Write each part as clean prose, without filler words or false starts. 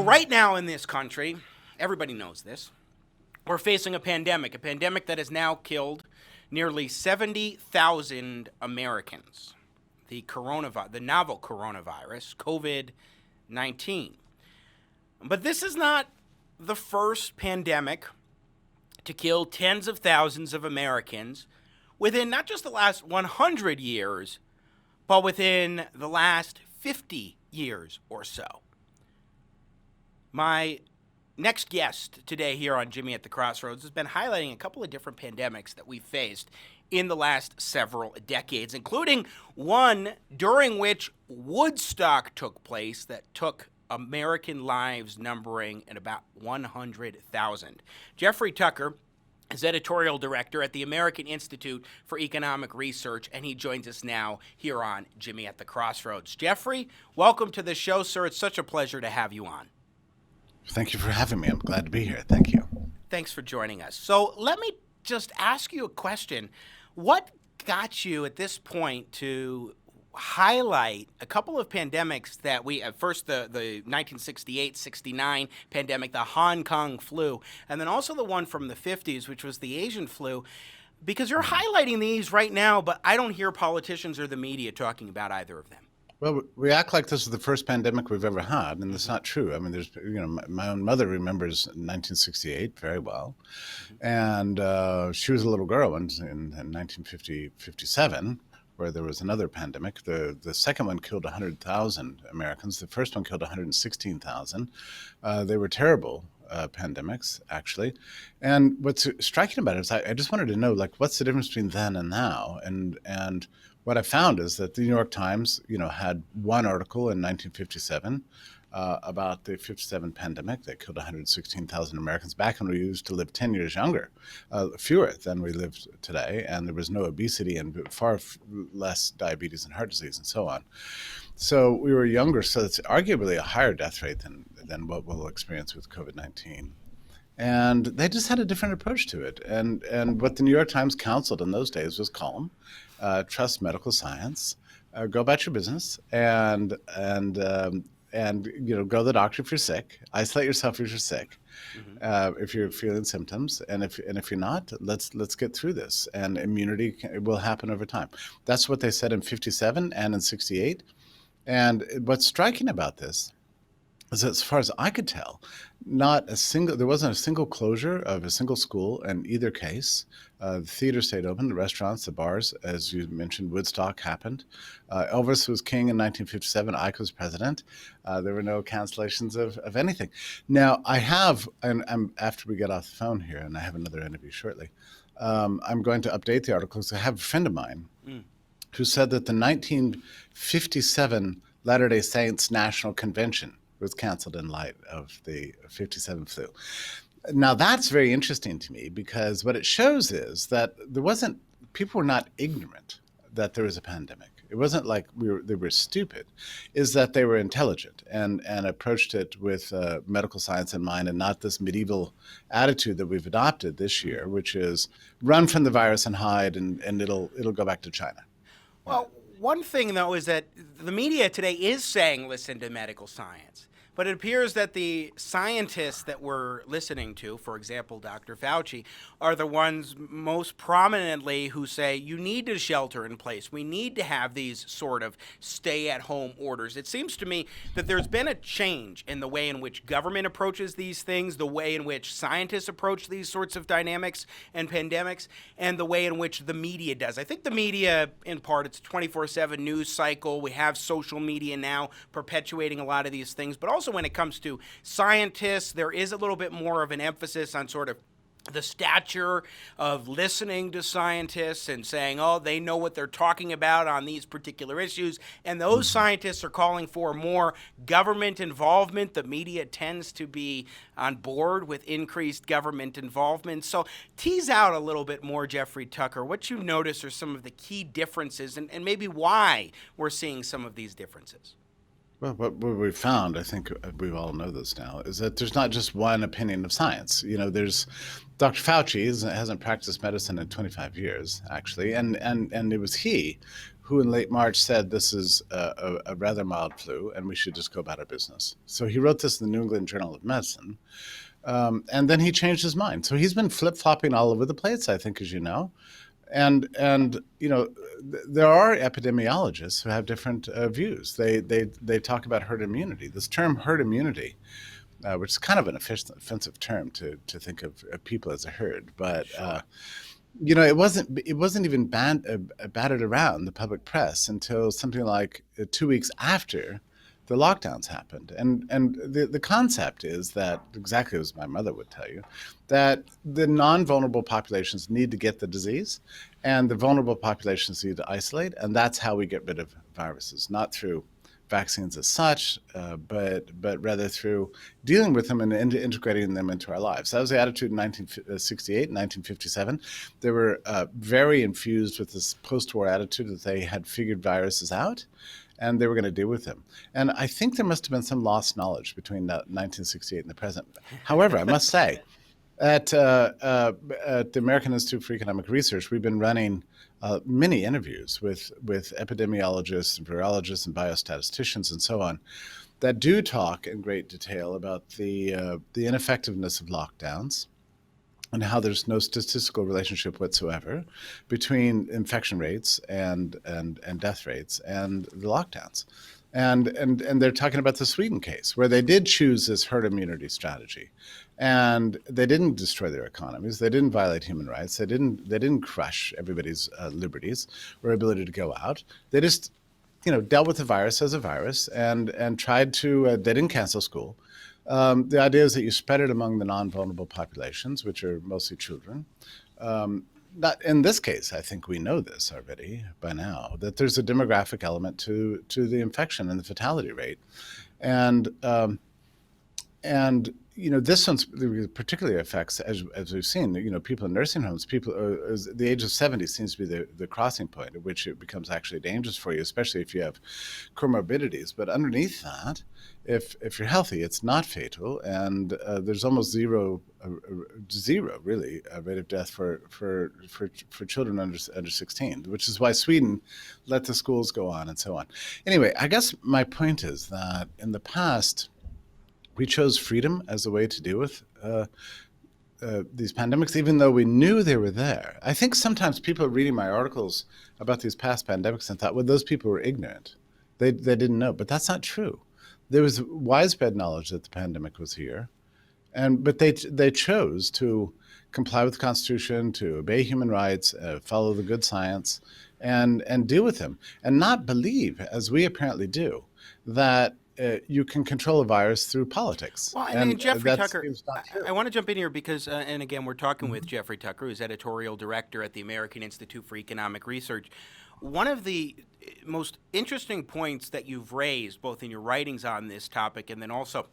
right now in this country, everybody knows this, we're facing a pandemic that has now killed nearly 70,000 Americans. The novel coronavirus, COVID-19. But this is not the first pandemic to kill tens of thousands of Americans within not just the last 100 years, but within the last 50 years or so. My next guest today here on Jimmy at the Crossroads has been highlighting a couple of different pandemics that we've faced in the last several decades, including one during which Woodstock took place that took American lives numbering at about 100,000. Jeffrey Tucker is editorial director at the American Institute for Economic Research, and he joins us now here on Jimmy at the Crossroads. Jeffrey, welcome to the show, sir. It's such a pleasure to have you on. Thank you for having me. I'm glad to be here. Thank you. Thanks for joining us. So let me just ask you a question. What got you at this point to highlight a couple of pandemics that we, at first the 1968-69 pandemic, the Hong Kong flu, and then also the one from the 50s, which was the Asian flu, because you're highlighting these right now, but I don't hear politicians or the media talking about either of them. Well, we act like this is the first pandemic we've ever had, and it's not true. I mean, my own mother remembers 1968 very well, and she was a little girl in 1957, where there was another pandemic. The second one killed 100,000 Americans. The first one killed 116,000. They were terrible pandemics, actually. And what's striking about it is I just wanted to know, like, what's the difference between then and now? And what I found is that the New York Times, had one article in 1957 about the 57 pandemic that killed 116,000 Americans back when we used to live 10 years younger, fewer than we live today, and there was no obesity and far less diabetes and heart disease and so on. So we were younger, so it's arguably a higher death rate than what we'll experience with COVID-19. And they just had a different approach to it. And what the New York Times counseled in those days was calm, trust medical science, go about your business, and go to the doctor if you're sick, isolate yourself if you're sick, if you're feeling symptoms, and if you're not, let's get through this, and immunity will happen over time. That's what they said in 57 and in 68. And what's striking about this is, as far as I could tell, there wasn't a single closure of a single school in either case. The theater stayed open, the restaurants, the bars, as you mentioned, Woodstock happened. Elvis was king in 1957. Ike was president. There were no cancellations of anything. Now, I have, and after we get off the phone here, and I have another interview shortly, I'm going to update the article because I have a friend of mine who said that the 1957 Latter-day Saints National Convention was canceled in light of the 57 flu. Now, that's very interesting to me because what it shows is that people were not ignorant that there was a pandemic. It wasn't like they were stupid. Is that they were intelligent and approached it with medical science in mind, and not this medieval attitude that we've adopted this year, which is run from the virus and hide, and it'll go back to China. Well, one thing, though, is that the media today is saying listen to medical science. But it appears that the scientists that we're listening to, for example, Dr. Fauci, are the ones most prominently who say you need to shelter in place. We need to have these sort of stay-at-home orders. It seems to me that there's been a change in the way in which government approaches these things, the way in which scientists approach these sorts of dynamics and pandemics, and the way in which the media does. I think the media, in part, it's a 24/7 news cycle. We have social media now perpetuating a lot of these things, but also when it comes to scientists, there is a little bit more of an emphasis on sort of the stature of listening to scientists and saying, oh, they know what they're talking about on these particular issues. And those scientists are calling for more government involvement. The media tends to be on board with increased government involvement. So tease out a little bit more, Jeffrey Tucker, what you notice are some of the key differences and maybe why we're seeing some of these differences. Well, what we found, I think we all know this now, is that there's not just one opinion of science. There's Dr. Fauci hasn't practiced medicine in 25 years, actually, and it was he who in late March said this is a rather mild flu and we should just go about our business. So he wrote this in the New England Journal of Medicine. And then he changed his mind. So he's been flip-flopping all over the place, I think, as you know. And there are epidemiologists who have different views. They talk about herd immunity. This term herd immunity, which is kind of an offensive term to think of people as a herd, but Sure. it wasn't even batted around the public press until something like 2 weeks after the lockdowns happened. And the concept is that, exactly as my mother would tell you, that the non-vulnerable populations need to get the disease and the vulnerable populations need to isolate. And that's how we get rid of viruses, not through vaccines as such, but rather through dealing with them and integrating them into our lives. That was the attitude in 1968, 1957. They were very infused with this post-war attitude that they had figured viruses out and they were going to deal with them. And I think there must have been some lost knowledge between 1968 and the present. However, I must say, at the American Institute for Economic Research, we've been running many interviews with epidemiologists and virologists and biostatisticians and so on that do talk in great detail about the ineffectiveness of lockdowns and how there's no statistical relationship whatsoever between infection rates and death rates and the lockdowns. And they're talking about the Sweden case, where they did choose this herd immunity strategy, and they didn't destroy their economies, they didn't violate human rights, they didn't crush everybody's liberties or ability to go out. They just, dealt with the virus as a virus and tried to. They didn't cancel school. The idea is that you spread it among the non-vulnerable populations, which are mostly children. Not in this case, I think we know this already by now, that there's a demographic element to the infection and the fatality rate. And this one particularly affects, as we've seen, people in nursing homes. People, the age of 70 seems to be the crossing point at which it becomes actually dangerous for you, especially if you have comorbidities. But underneath that, if you're healthy, it's not fatal, and there's almost zero really rate of death for children under 16, which is why Sweden let the schools go on and so on. Anyway, I guess my point is that in the past, we chose freedom as a way to deal with these pandemics, even though we knew they were there. I think sometimes people are reading my articles about these past pandemics and thought, well, those people were ignorant. They didn't know, but that's not true. There was widespread knowledge that the pandemic was here, but they chose to comply with the Constitution, to obey human rights, follow the good science, and deal with them, and not believe, as we apparently do, that you can control a virus through politics. Well, and Jeffrey Tucker, not true. I want to jump in here because, and again, we're talking with Jeffrey Tucker, who's editorial director at the American Institute for Economic Research. One of the most interesting points that you've raised, both in your writings on this topic and then also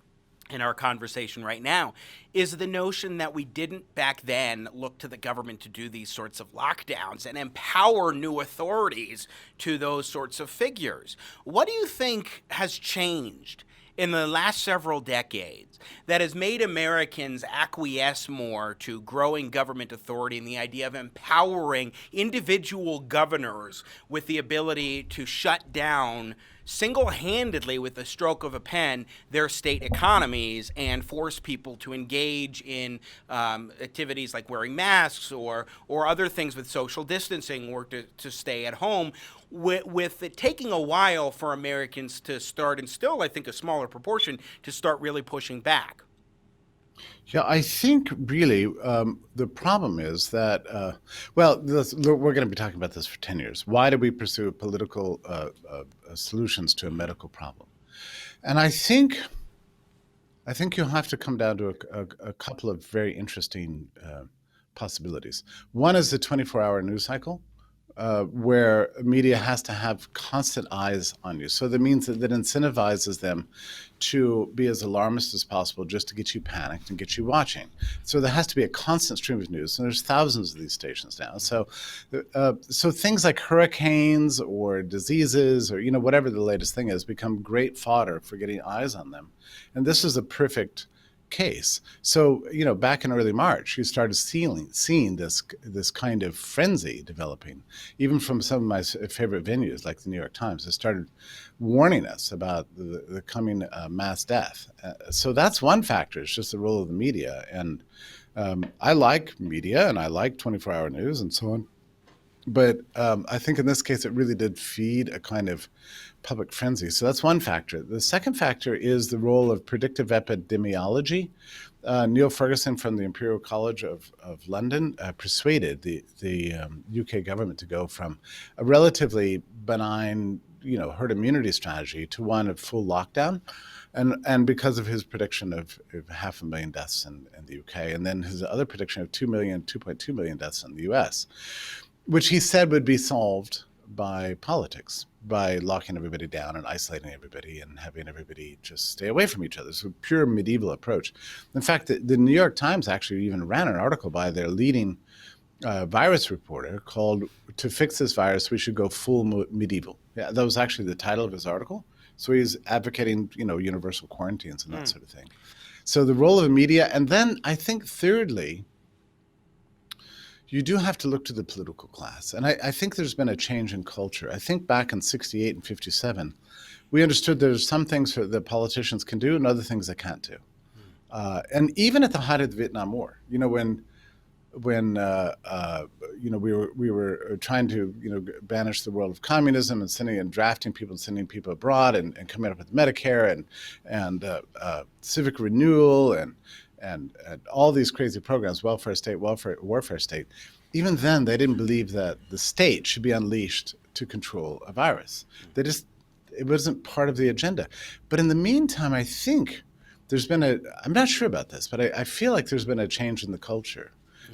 in our conversation right now, is the notion that we didn't back then look to the government to do these sorts of lockdowns and empower new authorities to those sorts of figures. What do you think has changed in the last several decades that has made Americans acquiesce more to growing government authority and the idea of empowering individual governors with the ability to shut down single-handedly with the stroke of a pen their state economies and force people to engage in activities like wearing masks or other things with social distancing or to stay at home, with it taking a while for Americans to start, and still I think a smaller proportion, to start really pushing back? Yeah, I think really the problem is that, we're going to be talking about this for 10 years. Why do we pursue political solutions to a medical problem? And I think you'll have to come down to a couple of very interesting possibilities. One is the 24-hour news cycle, where media has to have constant eyes on you. So that means that incentivizes them to be as alarmist as possible just to get you panicked and get you watching. So there has to be a constant stream of news, and there's thousands of these stations now. So things like hurricanes or diseases or whatever the latest thing is become great fodder for getting eyes on them. And this is a perfect case. So, back in early March, you started seeing this kind of frenzy developing, even from some of my favorite venues like the New York Times. They started warning us about the coming mass death. So that's one factor. It's just the role of the media. And I like media and I like 24-hour news and so on. But I think in this case, it really did feed a kind of public frenzy. So that's one factor. The second factor is the role of predictive epidemiology. Neil Ferguson from the Imperial College of London persuaded the UK government to go from a relatively benign, herd immunity strategy to one of full lockdown. And because of his prediction of 500,000 deaths in the UK, and then his other prediction of 2.2 million deaths in the US, which he said would be solved by politics, by locking everybody down and isolating everybody and having everybody just stay away from each other. So a pure medieval approach. In fact, the New York Times actually even ran an article by their leading virus reporter called "To Fix This Virus, We Should Go Full Medieval." Yeah, that was actually the title of his article. So he's advocating, universal quarantines and that sort of thing. So the role of the media. And then I think thirdly, you do have to look to the political class. And I think there's been a change in culture. I think back in 68 and 57, we understood there's some things that politicians can do and other things they can't do. And even at the height of the Vietnam War, when we were trying to banish the world of communism and sending and drafting people and sending people abroad and coming up with Medicare and civic renewal and all these crazy programs, welfare state, warfare state. Even then, they didn't believe that the state should be unleashed to control a virus. It wasn't part of the agenda. But in the meantime, I think there's been I'm not sure about this, but I feel like there's been a change in the culture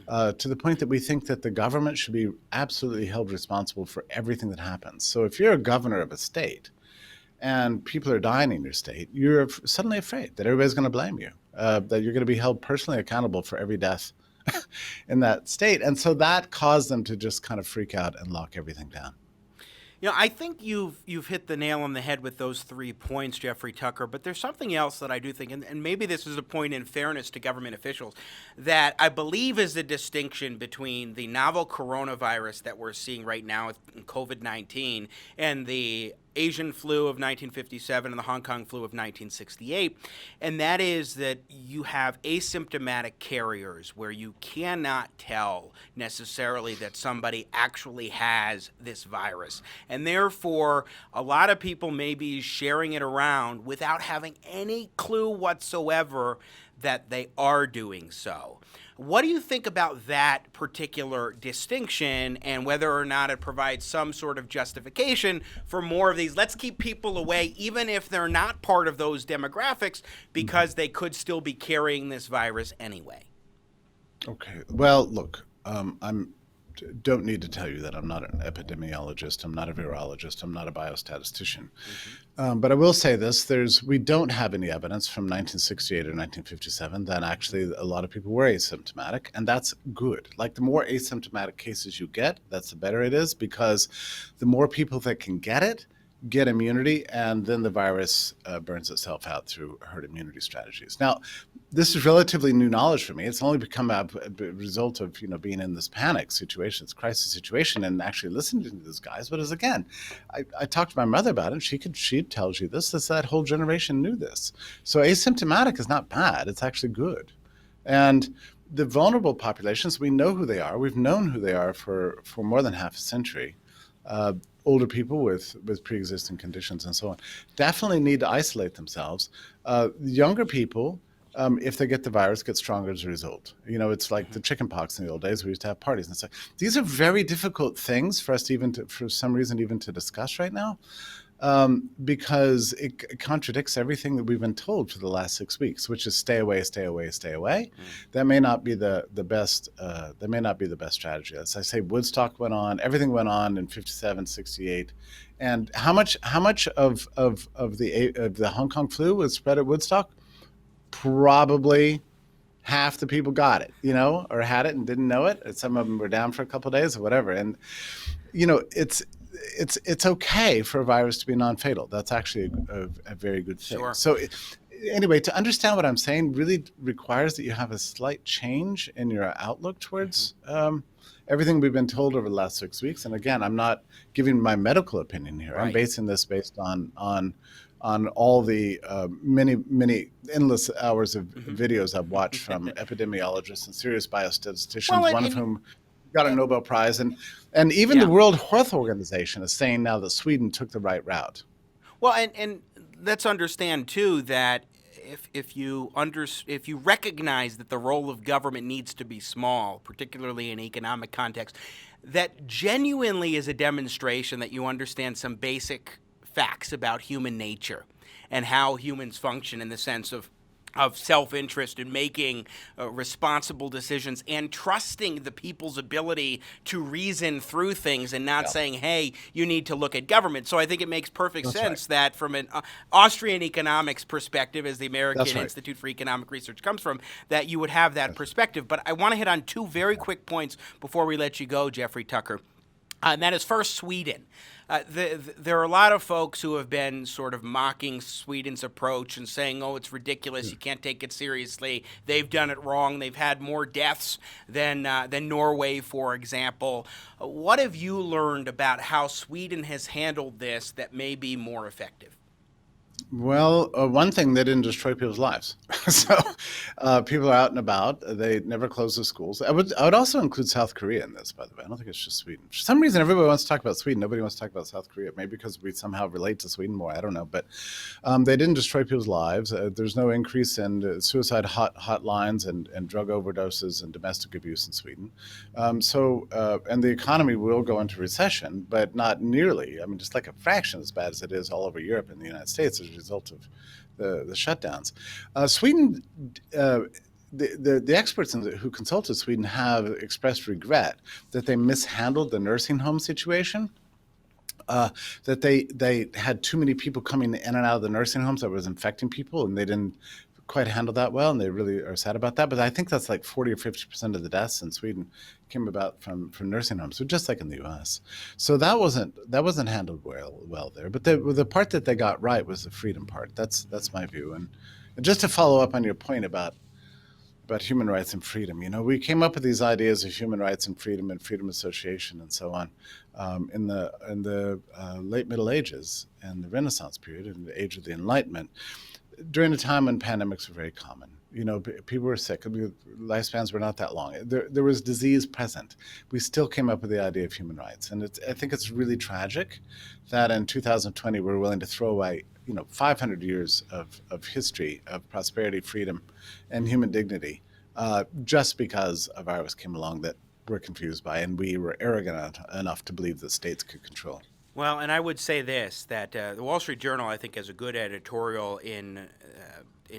to the point that we think that the government should be absolutely held responsible for everything that happens. So if you're a governor of a state and people are dying in your state, you're suddenly afraid that everybody's going to blame you, that you're going to be held personally accountable for every death in that state. And so that caused them to just kind of freak out and lock everything down. I think you've hit the nail on the head with those 3 points, Jeffrey Tucker, but there's something else that I do think, and maybe this is a point in fairness to government officials, that I believe is the distinction between the novel coronavirus that we're seeing right now in COVID-19 and the Asian flu of 1957 and the Hong Kong flu of 1968, and that is that you have asymptomatic carriers where you cannot tell necessarily that somebody actually has this virus, and therefore a lot of people may be sharing it around without having any clue whatsoever that they are doing so. What do you think about that particular distinction and whether or not it provides some sort of justification for more of these? Let's keep people away, even if they're not part of those demographics, because they could still be carrying this virus anyway. Okay. Well, look, don't need to tell you that I'm not an epidemiologist, I'm not a virologist, I'm not a biostatistician. But I will say this, we don't have any evidence from 1968 or 1957 that actually a lot of people were asymptomatic, and that's good. Like the more asymptomatic cases you get, that's the better it is, because the more people that can get immunity, and then the virus burns itself out through herd immunity strategies. Now, this is relatively new knowledge for me. It's only become a result of being in this panic situation, this crisis situation, and actually listening to these guys. But again, I talked to my mother about it. She tells you this. That whole generation knew this. So asymptomatic is not bad. It's actually good. And the vulnerable populations, we know who they are. We've known who they are for more than half a century. Older people with pre-existing conditions and so on definitely need to isolate themselves. Younger people, if they get the virus, get stronger as a result. It's like the chicken pox in the old days. We used to have parties and stuff. These are very difficult things for us for some reason, even to discuss right now, because it contradicts everything that we've been told for the last 6 weeks, which is stay away, stay away, stay away. That may not be the best. That may not be the best strategy. As I say, Woodstock went on. Everything went on in 57, 68, and how much of the Hong Kong flu was spread at Woodstock? Probably half the people got it, or had it and didn't know it. Some of them were down for a couple of days or whatever. And, it's okay for a virus to be non-fatal. That's actually a very good thing. Sure. So anyway, to understand what I'm saying really requires that you have a slight change in your outlook towards everything we've been told over the last 6 weeks. And again, I'm not giving my medical opinion here. I'm Right. basing this based on all the many endless hours of videos I've watched from epidemiologists and serious biostatisticians, Well, one of whom got a Nobel Prize, and even Yeah. the World Health Organization is saying now that Sweden took the right route. Well, and let's understand too that if you recognize that the role of government needs to be small, particularly in economic context, that genuinely is a demonstration that you understand some basic facts about human nature and how humans function in the sense of self-interest in making responsible decisions and trusting the people's ability to reason through things and not saying, hey, you need to look at government. So I think it makes perfect sense that from an Austrian economics perspective, as the American Institute for Economic Research comes from, that you would have that perspective. But I want to hit on two very quick points before we let you go, Jeffrey Tucker. And that is first Sweden. There are a lot of folks who have been sort of mocking Sweden's approach and saying, oh, it's ridiculous, you can't take it seriously, they've done it wrong, they've had more deaths than Norway, for example. What have you learned about how Sweden has handled this that may be more effective? Well, one thing, they didn't destroy people's lives. So people are out and about. They never closed the schools. I would also include South Korea in this, by the way. I don't think it's just Sweden. For some reason, everybody wants to talk about Sweden. Nobody wants to talk about South Korea. Maybe because we somehow relate to Sweden more. I don't know. But they didn't destroy people's lives. There's no increase in suicide hotlines and drug overdoses and domestic abuse in Sweden. And the economy will go into recession, but not nearly. I mean, just like a fraction as bad as it is all over Europe and the United States as a result of the shutdowns. Sweden, the experts who consulted Sweden have expressed regret that they mishandled the nursing home situation. That they had too many people coming in and out of the nursing homes that was infecting people, and they didn't quite handle that well, and they really are sad about that. But I think that's like 40 or 50% of the deaths in Sweden came about from nursing homes, so just like in the U.S. So that wasn't handled well there. But the part that they got right was the freedom part. That's my view. And just to follow up on your point about human rights and freedom, we came up with these ideas of human rights and freedom association and so on in the late Middle Ages and the Renaissance period and the age of the Enlightenment, during a time when pandemics were very common. People were sick. Lifespans were not that long. There was disease present. We still came up with the idea of human rights. And I think it's really tragic that in 2020 we're willing to throw away 500 years of history of prosperity, freedom, and human dignity just because a virus came along that we're confused by and we were arrogant enough to believe that states could control. Well, and I would say this, that the Wall Street Journal, I think, has a good editorial in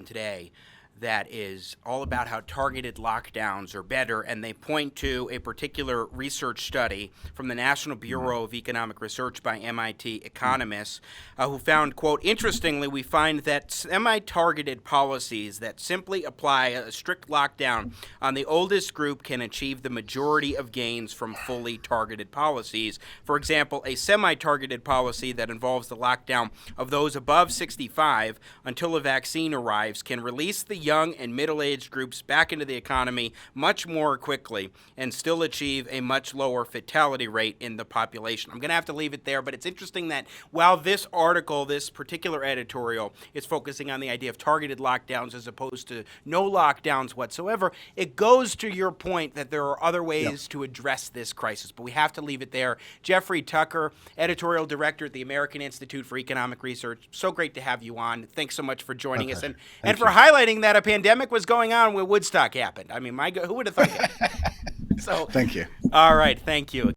today that is all about how targeted lockdowns are better, and they point to a particular research study from the National Bureau of Economic Research by MIT economists who found, quote, interestingly, we find that semi-targeted policies that simply apply a strict lockdown on the oldest group can achieve the majority of gains from fully targeted policies. For example, a semi-targeted policy that involves the lockdown of those above 65 until a vaccine arrives can release the young and middle-aged groups back into the economy much more quickly and still achieve a much lower fatality rate in the population. I'm going to have to leave it there, but it's interesting that while this article, this particular editorial, is focusing on the idea of targeted lockdowns as opposed to no lockdowns whatsoever, it goes to your point that there are other ways to address this crisis, but we have to leave it there. Jeffrey Tucker, editorial director at the American Institute for Economic Research, so great to have you on. Thanks so much for joining us and for highlighting that a pandemic was going on when Woodstock happened. I mean, who would have thought that? So, thank you. All right, thank you.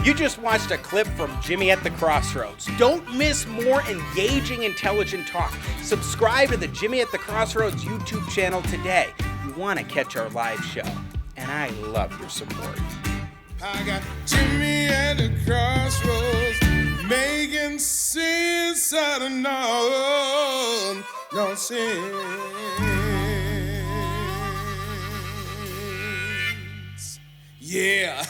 You just watched a clip from Jimmy at the Crossroads. Don't miss more engaging, intelligent talk. Subscribe to the Jimmy at the Crossroads YouTube channel today. You want to catch our live show. And I love your support. I got Jimmy at the Crossroads, making sense out of no sense. Yeah.